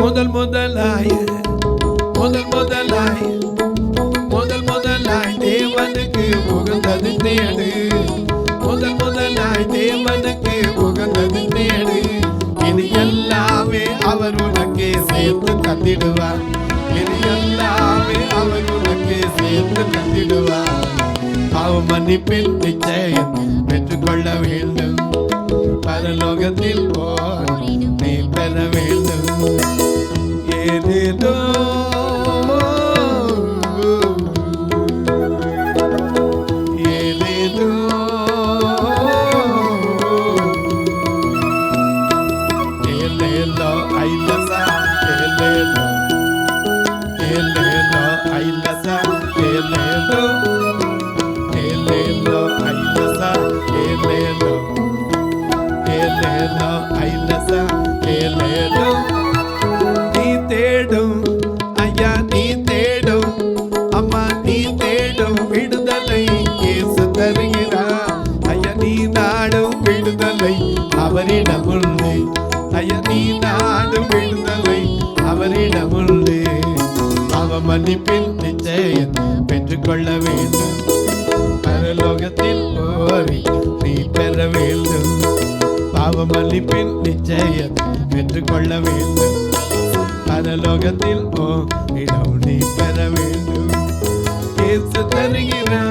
முதல் முதலாய் தேவனுக்கு உகந்தது தேடு. முதல் முதலாய் தேவனுக்கு உகந்தது தேடு. இது எல்லாமே அவர் உனக்கு சேர்த்து தந்திடுவார். இது எல்லாமே அவர் உனக்கு சேர்த்து தந்திடுவார். பாவ மன்னிப்பின் நிச்சயம் பெற்றுக்கொள்ள வேண்டும். பரலோகத்தில் போய் நீ பெற வேண்டும். ஏதேதோ நீ தேடும் ஐயா, நீ தேடும் அம்மா, நீ தேடும் விடுதலை இயேசு தருகிறார். ஐயா நீ நாடும் விடுதலை அவரிடம் உண்டு. ஐயா நீ நாடும் விடுதலை அவரிடம் உண்டு. பாவ மன்னிப்பின் நிச்சயம் பெற்றுக்கொள்ள வேண்டும். பரலோகத்தில் போய் நீ பெற வேண்டும். பாவ மன்னிப்பின் நிச்சயம் பெற்றுக்கொள்ள வேண்டும். பரலோகத்தில் இடம் நீ பெற வேண்டும். இயேசு தருகிறார்.